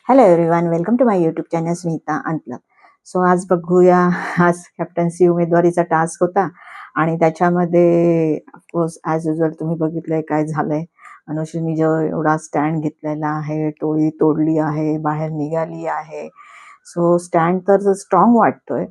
Hello everyone, welcome to my YouTube channel Smita unplug. So आज बघूया. आज कॅप्टन्सी उमेदवारीचा टास्क होता आणि त्याच्यामध्ये ऑफकोर्स ॲज युजल तुम्ही बघितलंय काय झालंय. अनुश्रीनी जो एवढा स्टँड घेतलेला आहे, टोळी तोडली आहे, बाहेर निघाली आहे. सो स्टँड तर स्ट्रॉंग वाटतोय,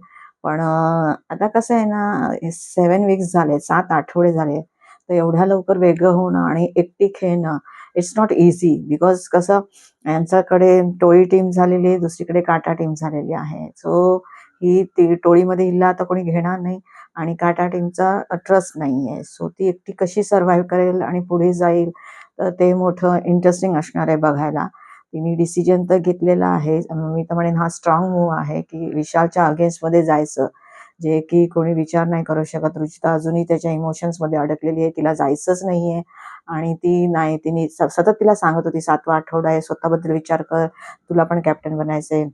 पण आता कसं आहे ना, 7 वीक्स झाले, 7 आठवडे झाले. तर एवढ्या लवकर वेगळं होणं आणि एकटी खेळणं इट्स नॉट इझी. बिकॉज कसं, यांच्याकडे टोळी टीम झालेली आहे, दुसरीकडे काटा टीम झालेली आहे. सो ही ती टोळीमध्ये हिला आता कोणी घेणार नाही आणि काटा टीमचा ट्रस्ट नाही आहे. सो ती एकटी कशी सर्व्हाइव्ह करेल आणि पुढे जाईल, तर ते मोठं इंटरेस्टिंग असणार आहे बघायला. तिने डिसिजन तर घेतलेला आहे. मी तर म्हणेन हा स्ट्रॉंग मूव्ह आहे की विशालच्या अगेन्स्टमध्ये जायचं, जे की कोणी विचार नाही करू शकत. रुचिता अजूनही त्याच्या इमोशन्समध्ये अडकलेली आहे, तिला जायचंच नाहीये. आणि ती नाही, तिने सतत तिला सांगत होती 7वा आठवडा आहे, स्वतःबद्दल विचार कर, तुला पण कॅप्टन बनायचंय,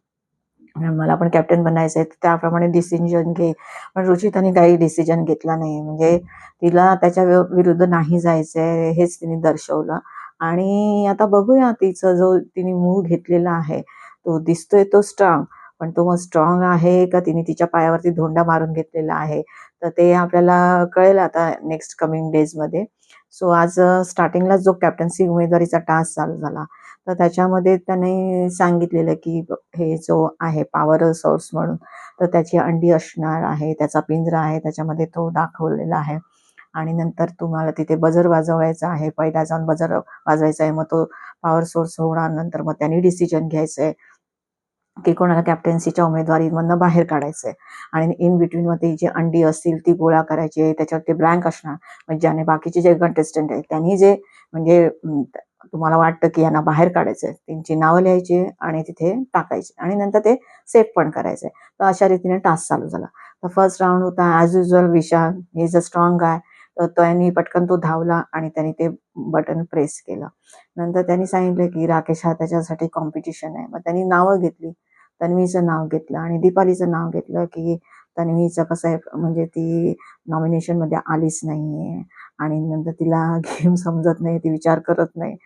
मला पण कॅप्टन बनायचंय, त्याप्रमाणे डिसिजन घे. पण रुचिताने काही डिसिजन घेतला नाही. म्हणजे तिला त्याच्या विरुद्ध नाही जायचंय हेच तिने दर्शवलं. आणि आता बघूया, तिचं जो तिने मूव्ह घेतलेला आहे तो दिसतोय तो स्ट्रॉंग, पण तो मग स्ट्रॉंग आहे का तिने तिच्या पायावरती धोंडा मारून घेतलेला आहे, तर ते आपल्याला कळेल आता नेक्स्ट कमिंग डेजमध्ये. सो आज स्टार्टिंगला जो कॅप्टन्सी उमेदवारीचा टास्क चालू झाला, तर त्याच्यामध्ये त्याने सांगितलेलं की हे जो आहे पॉवर सोर्स म्हणून, तर त्याची अंडी असणार आहे, त्याचा पिंजरा आहे, त्याच्यामध्ये तो दाखवलेला आहे. आणि नंतर तुम्हाला तिथे बजर वाजवायचा आहे, पहिला जाऊन बजर वाजवायचा आहे, मग तो पॉवर सोर्स होणार. नंतर मग त्यांनी डिसिजन घ्यायचं आहे की कोणाला कॅप्टन्सीच्या उमेदवारीमधनं बाहेर काढायचंय. आणि इन बिटवीन मग ती जी अंडी असतील ती गोळा करायची, त्याच्यावर ते ब्लँक असणार. म्हणजे ज्याने बाकीचे जे कंटेस्टंट आहेत त्यांनी जे म्हणजे तुम्हाला वाटतं की यांना बाहेर काढायचंय, त्यांची नावं लिहायची आणि तिथे टाकायची आणि नंतर ते सेव्ह पण करायचंय. तर अशा रीतीने टास्क चालू झाला. तर फर्स्ट राऊंड होता as usual Vishal, he is a strong guy. तर त्यांनी पटकन तो धावला आणि त्यांनी ते बटन प्रेस केलं. नंतर त्यांनी सांगितलं की राकेश हा त्याच्यासाठी कॉम्पिटिशन आहे. मग त्यांनी नावं घेतली. तन्वीचं नाव घेतलं आणि दीपालीचं नाव घेतलं की तन्वीचं कसं आहे, म्हणजे ती नॉमिनेशनमध्ये आलीच नाहीये आणि नंतर तिला गेम समजत नाही, ती विचार करत नाही.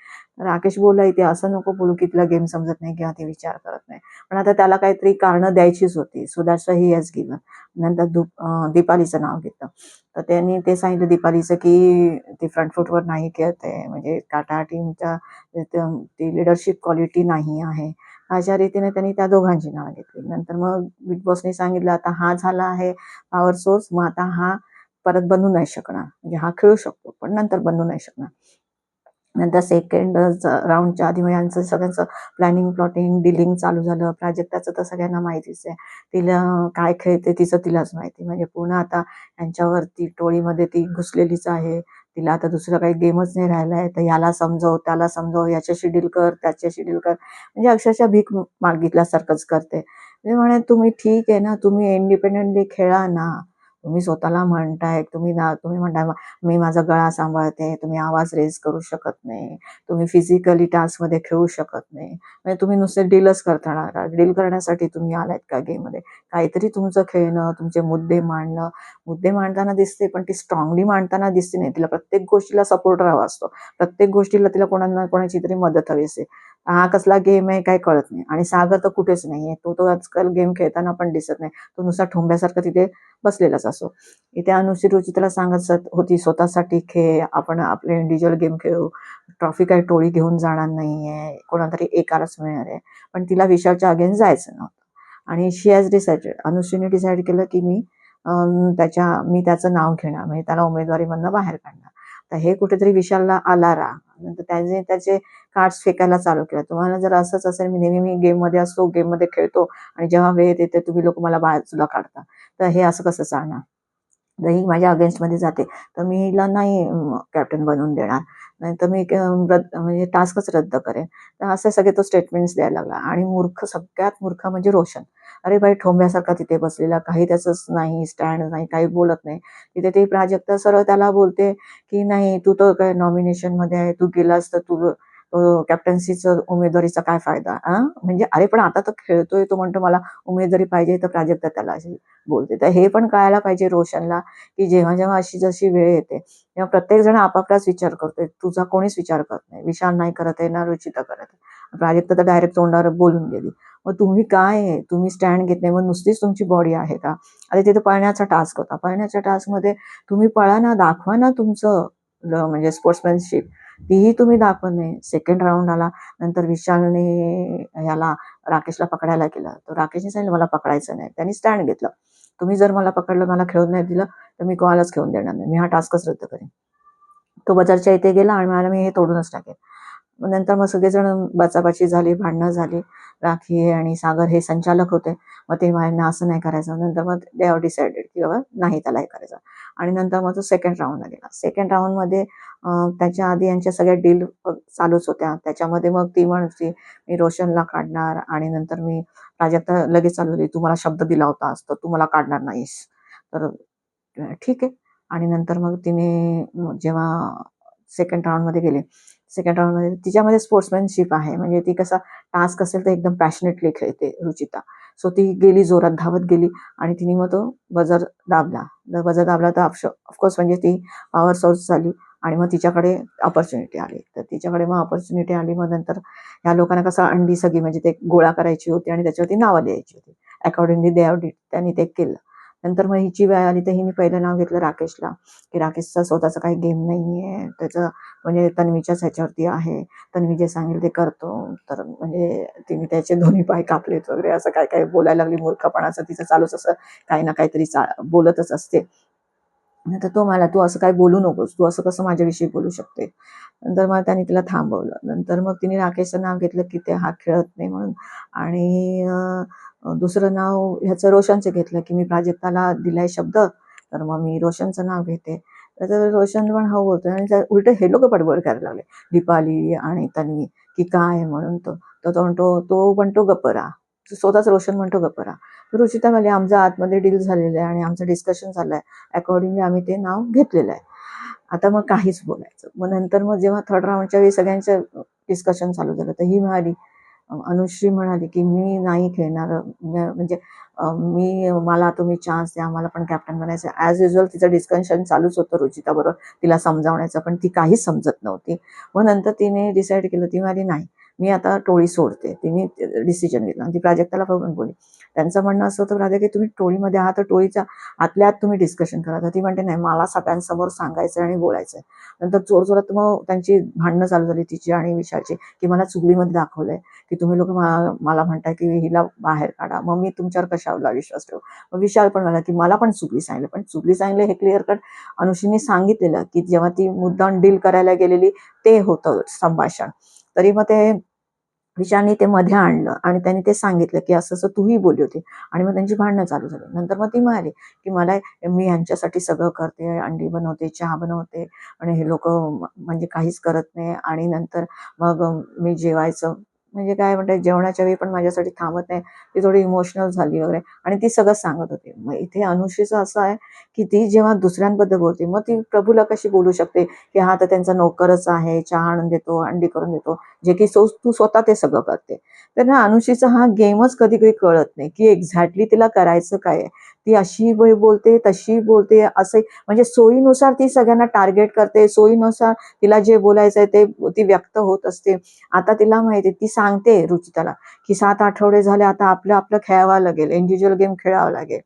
राकेश बोलला इथे असं नको बोलू की तिला गेम समजत नाही किंवा ती विचार करत नाही, पण आता त्याला काहीतरी कारणं द्यायचीच होती. So that's why he has given. नंतर दीपालीचं नाव घेतलं. तर त्यांनी ते सांगितलं दीपालीचं की ती फ्रंट फूटवर नाही खेळत आहे, म्हणजे टाटा टीमच्या ती लिडरशिप क्वालिटी नाही आहे. अशा रीतीने त्यांनी त्या दोघांची नावं घेतली. नंतर मग बिग बॉसने सांगितलं आता हा झाला आहे पॉवर सोर्स, मग आता हा परत बनू नाही शकणार, म्हणजे हा खेळू शकतो पण नंतर बनू नाही शकणार. नंतर सेकंड राऊंडच्या आधी यांचं सगळ्यांचं प्लॅनिंग प्लॉटिंग डीलिंग चालू झालं. प्राजक्ताचं तर सगळ्यांना माहितीच आहे, तिला काय खेळते तिचं तिलाच माहिती. म्हणजे पूर्ण आता यांच्यावरती टोळीमध्ये ती घुसलेलीच आहे. तिला आता दुसरं काही गेमच नाही राहिला आहे. तर याला समजव त्याला समजव, याच्याशी डील कर त्याच्याशी डील कर, म्हणजे अक्षरशः भीक मागितल्यासारखंच करते. मी म्हणे तुम्ही ठीक आहे ना, तुम्ही इंडिपेंडेंटली खेळा ना. तुम्ही स्वतःला म्हणताय, तुम्ही म्हणताय मी माझा गळा सांभाळते, तुम्ही आवाज रेज करू शकत नाही, तुम्ही फिजिकली टास्कमध्ये खेळू शकत नाही, म्हणजे तुम्ही नुसते डीलच करता का? डील करण्यासाठी तुम्ही आलात का गेममध्ये? काहीतरी तुमचं खेळणं, तुमचे मुद्दे मांडणं. मुद्दे मांडताना दिसते, पण ती स्ट्रॉंगली मांडताना दिसते नाही. तिला प्रत्येक गोष्टीला सपोर्टर हवा असतो, प्रत्येक गोष्टीला तिला कोणाला कोणाची तरी मदत हवी असते. हा कसला गेम आहे काय कळत नाही. आणि सागर तर कुठेच नाहीये, तो आजकाल गेम खेळताना पण दिसत नाही, तो नुसता ठोंब्यासारखा तिथे बसलेलाच असो. इथे अनुश्री रुचिताला सांगत होती स्वतःसाठी खेळ, आपण आपले इंडिव्हिज्युअल गेम खेळू, ट्रॉफी काही टोळी घेऊन जाणार नाहीये, कोणातरी एकालाच मिळणार आहे. पण तिला विशालच्या अगेन्स्ट जायचं नव्हतं आणि शी हॅज डिसाइडेड, अनुश्रीने डिसाईड केलं की मी त्याचं नाव घेणार, म्हणजे त्याला उमेदवारीमधनं बाहेर काढणार. तर हे कुठेतरी विशालला आला राग. नंतर त्याचे कार्ड्स फेकायला चालू केलं. तुम्हाला जर असंच असेल, मी गेममध्ये असतो, गेममध्ये खेळतो आणि जेव्हा वेळ येते तुम्ही लोक मला बाजूला काढता, तर हे असं कसं चालणार? जर ही माझ्या अगेन्स्टमध्ये जाते तर मी हिला नाही कॅप्टन बनवून देणार, नाही तर मी म्हणजे टास्कच रद्द करेन. तर असे सगळे तो स्टेटमेंट्स द्यायला लागला. आणि सगळ्यात मूर्ख म्हणजे रोशन. अरे बाई, ठोंब्यासारखा तिथे बसलेला, काही त्याचंच नाही, स्टँड नाही, काही बोलत नाही. तिथे ते प्राजक्ता सरळ त्याला बोलते की नाही, तू तर काय नॉमिनेशनमध्ये आहे, तू गेलास तर तू कॅप्टन्सीचं उमेदवारीचा काय फायदा? म्हणजे अरे पण आता तर खेळतोय, तो म्हणतो मला उमेदवारी पाहिजे, तर प्राजक्ता त्याला अशी बोलते. तर हे पण कळायला पाहिजे रोशनला की जेव्हा जेव्हा अशी जशी वेळ येते तेव्हा प्रत्येक जण आपापलाच विचार करतोय, तुझा कोणीच विचार करत नाही. विशाल नाही करत आहे ना, रुचिता करत आहे. प्राजक्ता तर डायरेक्ट तोंडावर बोलून गेली, मग तुम्ही काय आहे, तुम्ही स्टँड घेत नाही, मग नुसतीच तुमची बॉडी आहे का? आता तिथे पळण्याचा टास्क होता, पळण्याच्या टास्कमध्ये तुम्ही पळा ना, दाखवा ना तुमचं म्हणजे स्पोर्ट्समॅनशिप, तीही तुम्ही दाखवत नाही. सेकंड राऊंड आला, नंतर विशालने ह्याला राकेशला पकडायला केलं, तर राकेशने सांगितलं मला पकडायचं नाही, त्यांनी स्टँड घेतलं, तुम्ही जर मला पकडलं, मला खेळून नाही दिलं तर मी कोणालाच खेळून देणार नाही, मी हा टास्कच रद्द करेन. तो बजारच्या इथे गेला आणि मला मी हे तोडूनच टाकेन. नंतर मग सगळेजण बाचाबाची झाली, भांडणं झाली. राखी आणि सागर हे संचालक होते, मग ते माझ्या असं नाही करायचं. नंतर मग दे हॅव डिसाइडेड की बाबा नाही त्याला हे करायचं. आणि नंतर मग तो सेकंड राऊंडला गेला. सेकंड राऊंडमध्ये त्याच्या आधी यांच्या सगळ्या डील चालूच होत्या. त्याच्यामध्ये मग ती म्हणते मी रोशनला काढणार, आणि नंतर मी प्राजक्ता लगेच चालू होती, तू मला शब्द दिला होतास तर तू मला काढणार नाहीस, तर ठीक आहे. आणि नंतर मग तिने जेव्हा सेकंड राऊंडमध्ये गेले, सेकंड राऊंडमध्ये तिच्यामध्ये स्पोर्ट्समॅनशिप आहे, म्हणजे ती कसा टास्क असेल तर एकदम पॅशनेटली खेळते रुचिता. सो ती गेली, जोरात धावत गेली आणि तिने मग तो बजर दाबला. बजर दाबला तर ऑफकोर्स म्हणजे ती पॉवर सोर्स झाली आणि मग तिच्याकडे अपॉर्च्युनिटी आली. तर तिच्याकडे मग अपॉर्च्युनिटी आली. मग नंतर ह्या लोकांना कसं अंडी सगळी म्हणजे ते गोळा करायची होती आणि त्याच्यावरती नावं लिहायची होती. अकॉर्डिंगली दे हॅव डिड, त्यांनी ते केलं. नंतर मग हिची वेळ आली तर हिने पहिलं नाव घेतलं राकेशला, की राकेशचा स्वतःचा काही गेम नाही आहे, त्याचं म्हणजे तन्वीच्याच ह्याच्यावरती आहे, तन्वी जे सांगेल ते करतो. तर म्हणजे तिने त्याचे दोन्ही पाय कापलेत वगैरे असं काय काय बोलायला लागली, मूर्खपणाचं तिचं चालूच असं काही ना काहीतरी बोलतच असते. तर तो मला तू असं काय बोलू नकोस, तू असं कसं माझ्याविषयी बोलू शकते. नंतर मग त्याने तिला थांबवलं. नंतर मग तिने राकेशचं नाव घेतलं की ते हा खेळत नाही म्हणून, आणि दुसरं नाव ह्याचं रोशनचं घेतलं की मी प्राजक्ताला दिलाय शब्द, तर मग मी रोशनचं नाव घेते. तर रोशन पण हो बोलतोय आणि उलट हे लोक बडबड करायला लागले, दीपाली आणि तन्वी, की काय म्हणून तो म्हणतो गप्प राहा. स्वतःच रोशन म्हणतो गप्प राहा. तर रुचिता म्हणाली आमचं आतमध्ये डील झालेलं आहे आणि आमचं डिस्कशन झालंय, अकॉर्डिंगली आम्ही ते नाव घेतलेलं आहे. आता मग काहीच बोलायचं. मग नंतर मग जेव्हा थर्ड राऊंडच्या वेळी सगळ्यांचं डिस्कशन चालू झालं, तर ही म्हणाली, अनुश्री म्हणाली की मी नाही खेळणार, म्हणजे मला तुम्ही चान्स द्या, मला पण कॅप्टन बनायचं. ॲज युजल तिचं डिस्कशन चालूच होतं रुचिताबरोबर, तिला समजावण्याचं, पण ती काहीच समजत नव्हती. मग नंतर तिने डिसाईड केलं, ती म्हणाली नाही मी आता टोळी सोडते. तिने डिसिजन घेतलं आणि ती प्राजक्ताला बघून बोलली. त्यांचं म्हणणं असं होतं प्राजक्ता की तुम्ही टोळीमध्ये आहात तर टोळीच्या आतल्या आत तुम्ही डिस्कशन करा. तर ती म्हणते नाही मला सगळ्यांसमोर सांगायचं आणि बोलायचं. नंतर जोरजोरात मग त्यांची भांडणं चालू झाली तिची आणि विशालची, की मला चुगलीमध्ये दाखवलंय, की तुम्ही लोक मला म्हणताय की हिला बाहेर काढा, मग मी तुमच्यावर कशाला विश्वास ठेवू. मग विशाल पण म्हणला की मला पण चुगली सांगितलं, पण चुगली सांगितलं हे क्लिअर कट अनुश्रीने सांगितलेलं, की जेव्हा ती मुद्दाम डील करायला गेलेली ते होतं संभाषण. तरी मग ते विशालने ते मध्ये आणलं आणि त्यांनी ते सांगितलं की असं असं तूही बोलली होती, आणि मग त्यांची भांडणं चालू झाली. नंतर मग ती म्हणाली की मी यांच्यासाठी सगळं करते, अंडी बनवते, चहा बनवते, आणि हे लोक म्हणजे काहीच करत नाही. आणि नंतर मग मी जेवायचं म्हणजे काय म्हणते जेवणाच्या वेळी पण माझ्यासाठी थांबत नाही. ती थोडी इमोशनल झाली वगैरे आणि ती सगळं सांगत होती. मग इथे अनुश्रीचं असं आहे की ती जेव्हा दुसऱ्यांबद्दल बोलते मग ती प्रभूला कशी बोलू शकते की हा तर त्यांचा नोकरच आहे, चहा आणून देतो, अंडी करून देतो, जे की तू स्वतः ते सगळं करते. तर ना अनुश्रीचा हा गेमच कधी कधी कळत नाही की एक्झॅक्टली तिला करायचं काय आहे. ती अशी बोलते, तशी बोलते, असे म्हणजे सोयीनुसार ती सगळ्यांना टार्गेट करते, सोयीनुसार तिला जे बोलायचं आहे ते ती व्यक्त होत असते. आता तिला माहिती, ती सांगते रुचिताला की 7 आठवडे झाले, आता आपलं आपलं खेळावं लागेल, इंडिव्हिज्युअल गेम खेळावं लागेल.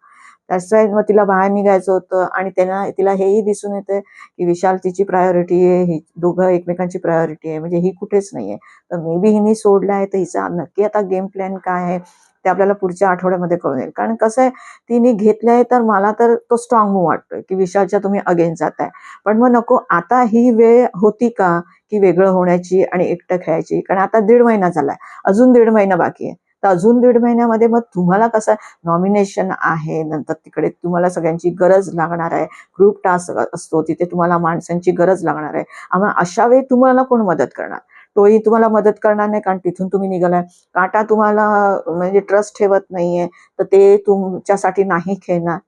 त्याशिवाय मग तिला बाहेर निघायचं होतं आणि तिला हेही दिसून येतं की विशाल तिची प्रायोरिटी आहे, ही दोघं एकमेकांची प्रायोरिटी आहे, म्हणजे ही कुठेच नाहीये. तर मे बी हिने सोडलं आहे, तर हिचा नक्की आता गेम प्लॅन काय आहे ते आपल्याला पुढच्या आठवड्यामध्ये कळून येईल. कारण कसं आहे, तिने घेतलंय तर मला तर तो स्ट्रॉंग मूव्ह वाटतोय की विशालच्या तुम्ही अगेन्स्ट जाताय. पण मग नको, आता ही वेळ होती का की वेगळं होण्याची आणि एकटं खेळायची? कारण आता 1.5 महिना झालाय, अजून 1.5 महिना बाकी आहे. तर अजून 1.5 महिन्यामध्ये मग तुम्हाला कसं नॉमिनेशन आहे, नंतर तिकडे तुम्हाला सगळ्यांची गरज लागणार आहे, ग्रुप टास्क असतो तिथे तुम्हाला माणसांची गरज लागणार आहे. आम्हाला अशा वेळी तुम्हाला कोण मदत करणार? टोळी तुम्हाला मदत करणार नाही, कारण तिथून तुम्ही निघालाय. काटा तुम्हाला म्हणजे ट्रस्ट ठेवत नाहीये, तर ते तुमच्यासाठी नाही खेळणार.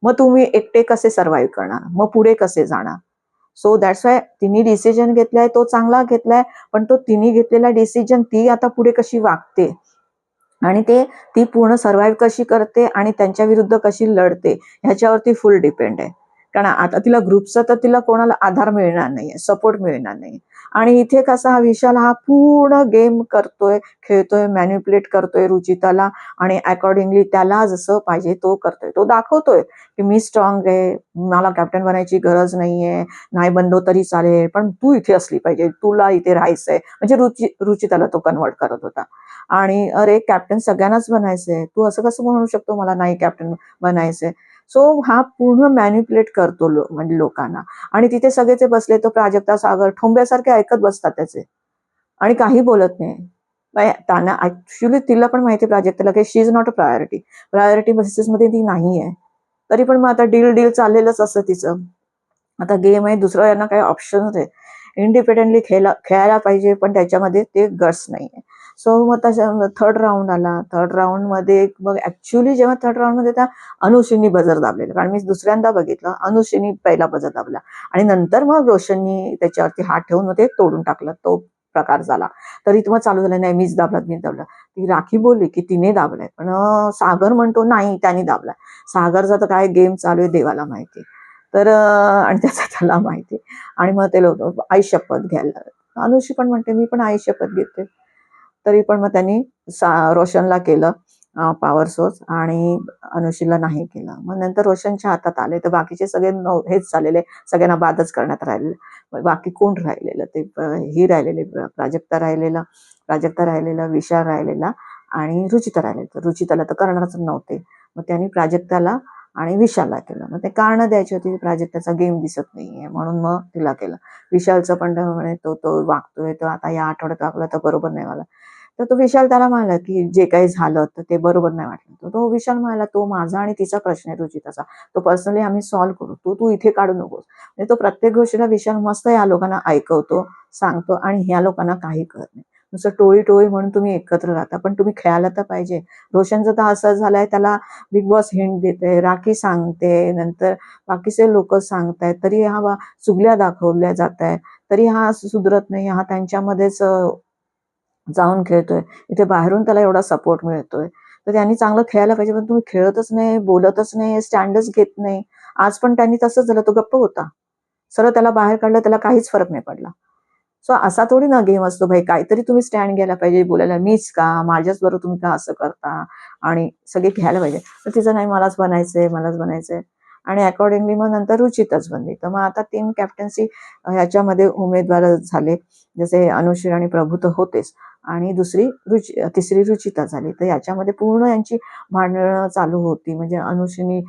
मग तुम्ही एकटे कसे सर्व्हाइव्ह करणार? मग पुढे कसे जाणार? सो दॅट्स वाय तिने डिसिजन घेतलाय, तो चांगला घेतलाय, पण तो तिने घेतलेला डिसिजन ती आता पुढे कशी वागते आणि ती पूर्ण सर्व्हाइव्ह कशी करते आणि त्यांच्या विरुद्ध कशी लढते ह्याच्यावरती फुल डिपेंड आहे. कारण आता तिला ग्रुपचा तर तिला कोणाला आधार मिळणार नाहीये, सपोर्ट मिळणार नाही. आणि इथे कसा हा विशाल हा पूर्ण गेम करतोय, खेळतोय, मॅन्युप्युलेट करतोय रुचिताला आणि अकॉर्डिंगली त्याला जसं पाहिजे तो करतोय. तो दाखवतोय की मी स्ट्रॉंग आहे, मला कॅप्टन बनायची गरज नाहीये, नाही बनलो तरी चालेल, पण तू इथे असली पाहिजे, तुला इथे राहायचंय. म्हणजे रुचिताला तो कन्वर्ट करत होता. आणि अरे कॅप्टन सगळ्यांनाच बनायचंय, तू असं कसं म्हणू शकतो मला नाही कॅप्टन बनायचंय. सो हा पूर्ण मॅन्युप्युलेट करतो म्हणजे लोकांना. आणि तिथे सगळे ते बसले, तो प्राजक्ता, सागर ठोंब्यासारखे ऐकत बसतात त्याचे आणि काही बोलत नाही. त्यांना ऍक्च्युली तिला पण माहिती प्राजक्ताला की शी इज नॉट अ प्रायोरिटी बेसिसमध्ये ती नाही आहे. तरी पण मग आता डील डील चाललेलंच असतं तिचं. आता गेम आहे, दुसरं यांना काही ऑप्शनच आहे. इंडिपेंडेंटली खेळायला पाहिजे, पण त्याच्यामध्ये ते गट्स नाहीये. सो मग तशा थर्ड राऊंड आला. थर्ड राऊंडमध्ये मग ऍक्च्युली जेव्हा थर्ड राऊंडमध्ये त्या अनुषींनी बजर दाबलेलं, कारण मी दुसऱ्यांदा बघितलं, अनुषींनी पहिला बजर दाबला आणि नंतर मग रोशननी त्याच्यावरती हात ठेवून मग ते तोडून टाकलं. तो प्रकार झाला. तरी मग चालू झालं, नाही मीच दाबला. ती राखी बोलली की तिने दाबलाय, पण सागर म्हणतो नाही त्याने दाबलाय. सागरचा तर काय गेम चालू आहे देवाला माहिती. तर आणि त्याचा त्याला माहिती. आणि मग ते लोक आई शपथ घ्यायला लागले. अनुषी पण म्हणते मी पण आई शपथ घेते. तरी पण मग त्यांनी रोशनला केलं पॉवर सोर्स आणि अनुषीला नाही केलं. मग नंतर रोशनच्या हातात आले तर बाकीचे सगळे हेच झालेले, सगळ्यांना बादच करण्यात राहिलेलं. बाकी कोण राहिलेलं ते ही राहिलेले, प्राजक्ता राहिलेला, विशाल राहिलेला आणि रुचिता राहिलेली. तर रुचिताला तर करणारच नव्हते. मग त्यांनी प्राजक्ताला आणि विशालला केलं. मग ते कारण द्यायची होती, प्राजक्ताचा गेम दिसत नाहीये म्हणून मग तिला केलं. विशालचं पण म्हणे तो वागतोय, तो आता या आठवड्यात वागला तर बरोबर नाही मला. तर तो विशाल त्याला म्हणाला की जे काही झालं तर ते बरोबर नाही वाटलं. तर तो विशाल म्हणाला तो माझा आणि तिचा प्रश्न आहे रुचिताचा, तो पर्सनली आम्ही सॉल्व्ह करू, तू इथे काढू नकोस. म्हणजे तो प्रत्येक गोष्टीला विशाल मस्त या लोकांना ऐकवतो, सांगतो आणि ह्या लोकांना काही कळत नाही. नुसतं टोळी म्हणून तुम्ही एकत्र राहता, पण तुम्ही खेळायला तर पाहिजे. रोशनचं तर असं झालंय, त्याला बिग बॉस हिंट देते, राखी सांगते, नंतर बाकीचे लोक सांगतायत, तरी हा चुगल्या दाखवल्या जात आहेत, तरी हा सुधरत नाही. हा त्यांच्यामध्येच जाऊन खेळतोय. इथे बाहेरून त्याला एवढा सपोर्ट मिळतोय. तर त्यांनी चांगलं खेळायला पाहिजे, पण तुम्ही खेळतच नाही, बोलतच नाही, स्टँडच घेत नाही. आज पण त्यांनी तसंच झालं, तो गप्प होता. सरळ त्याला बाहेर काढलं, त्याला काहीच फरक नाही पडला. सो असा थोडी ना गेम असतो भाई, काहीतरी तुम्ही स्टँड घ्यायला पाहिजे, बोलायला मीच का, माझ्याच बरोबर तुम्ही का असं करता, आणि सगळे घ्यायला पाहिजे. तर तिचं नाही, मलाच बनायचंय. आणि अकॉर्डिंगली मग नंतर रुचिताच बनली. तर मग आता 3 कॅप्टन्सी ह्याच्यामध्ये उमेदवार झाले, जसे अनुश्री आणि प्रभू तर होतेच, आणि तिसरी रुचिता झाली. तर याच्यामध्ये पूर्ण यांची भांडणं चालू होती. म्हणजे अनुश्रीनी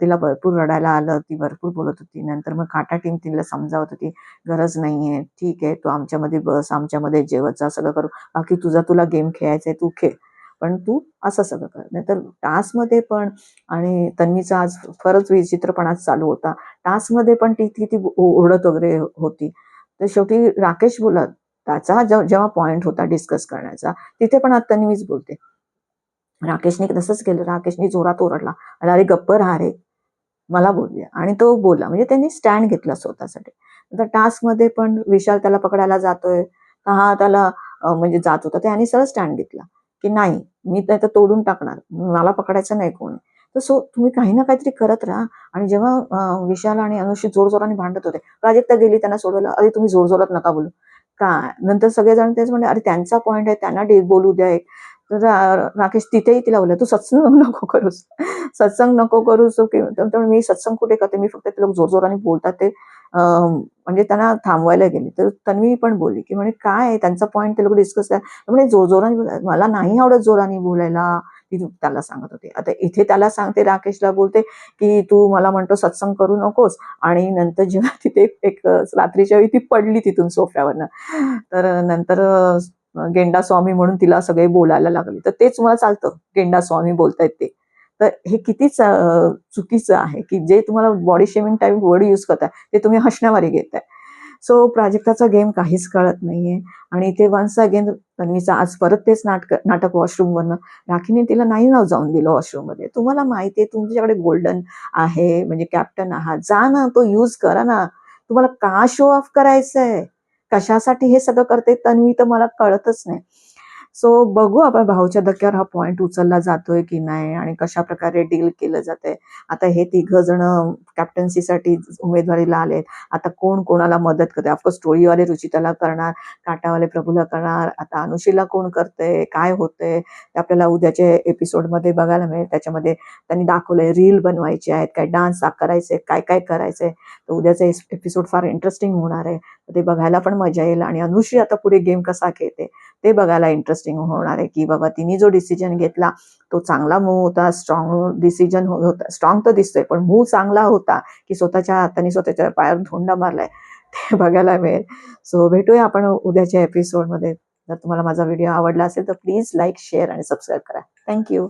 तिला भरपूर रडायला आलं, ती भरपूर बोलत होती. नंतर मग काटा टीम तिला समजावत होती, गरज नाहीये, ठीक आहे, तू आमच्यामध्ये बस, आमच्यामध्ये जेवत जा, सगळं करू, बाकी तुला गेम खेळायचंय तू खेळ, पण तू असं सगळं कर. नाहीतर टास्कमध्ये पण, आणि तन्वीचा आज खरंच विचित्रपणाच चालू होता. टास्कमध्ये पण ती ओरडत वगैरे होती. तर शेवटी राकेश बोलत, त्याचा जेव्हा पॉइंट होता डिस्कस करण्याचा, तिथे पण आता तन्वीच बोलते. राकेशने तसंच केलं, राकेशने जोरात ओरडला, अरे गप्प राहा रे, मला बोलले, आणि तो बोलला. म्हणजे त्यांनी स्टँड घेतला स्वतःसाठी. आता टास्कमध्ये पण विशाल त्याला पकडायला जातोय, हा त्याला म्हणजे जात होता, त्याने सरळ स्टँड घेतला की नाही, मी तर तोडून टाकणार, मला पकडायचं नाही कोणी. तर सो तुम्ही काही ना काहीतरी करत राहा. आणि जेव्हा विशाल आणि अनुषी जोरजोराने भांडत होते, प्राजक्ता गेली त्यांना सोडवलं, अरे तुम्ही जोरजोरात नका बोलू काय. नंतर सगळेजण तेच म्हणले, अरे त्यांचा पॉइंट आहे, त्यांना बोलू द्या. तर राकेश तिथेही तिला बोलला, तू सत्संग नको करूस, मी सत्संग कुठे करते, मी फक्त ते लोक जोरजोराने बोलतात ते म्हणजे त्यांना थांबवायला गेले. तर तन्वी पण बोलली की म्हणे काय त्यांचा पॉइंट ते लोक डिस्कस करा, म्हणजे जोरजोराने मला नाही आवडत जोराने बोलायला, ती त्याला सांगत होती. आता इथे त्याला सांगते, राकेशला बोलते की तू मला म्हणतो सत्संग करू नकोस, आणि नंतर जेव्हा तिथे एक रात्रीच्या वेळी ती पडली तिथून सोफ्यावरनं, तर नंतर गेंडा स्वामी म्हणून तिला सगळे बोलायला लागले. तर तेच मला चालतं, गेंडा स्वामी बोलतायत ते. तर हे किती चुकीचं आहे की जे तुम्हाला body shaming type word use करताय ते तुम्ही हसण्यावारी घेताय. सो प्राजक्ताचा गेम काहीच कळत नाहीये. आणि इथे वन्स अगेन तन्वीचा आज परत तेच नाटक वॉशरूमवरनं, राखीने तिला नाही नाव जाऊन दिलं वॉशरूममध्ये. तुम्हाला माहिती आहे तुमच्याकडे गोल्डन आहे, म्हणजे कॅप्टन आहात, जा ना, तो यूज करा ना. तुम्हाला का शो ऑफ करायचंय, कशासाठी हे सगळं करते तन्वी, तर मला कळतच नाही. सो बघू आपण भाऊच्या धक्क्यावर हा पॉइंट उचलला जातोय की नाही आणि कशा प्रकारे डील केलं जातंय. आता हे 3 जण कॅप्टन्सीसाठी उमेदवारीला आलेत. आता कोण कोणाला मदत करते. ऑफकोर्स स्टोरीवाले रुचिताला करणार, काटावाले प्रभूला करणार. आता अनुशीला कोण करतंय, काय होतंय ते आपल्याला उद्याच्या एपिसोडमध्ये बघायला मिळेल. त्याच्यामध्ये त्यांनी दाखवलंय रील बनवायचे आहेत, काय डान्स करायचे, काय काय करायचंय. तर उद्याचा एपिसोड फार इंटरेस्टिंग होणार आहे. ते बघायला पण मजा येईल आणि अनुश्री आता पुढे गेम कसा खेळते ते बघायला इंटरेस्टिंग होणार आहे, की बाबा तिने जो डिसिजन घेतला तो चांगला मूव्ह होता, स्ट्रॉंग डिसिजन होता. स्ट्रॉंग तर दिसतोय पण मूव्ह चांगला होता की स्वतःच्या हाताने स्वतःच्या पायावर धोंडा मारलाय ते बघायला मिळेल. सो भेटूया आपण उद्याच्या एपिसोडमध्ये. जर तुम्हाला माझा व्हिडिओ आवडला असेल तर प्लीज लाईक, शेअर आणि सबस्क्राईब करा. थँक्यू.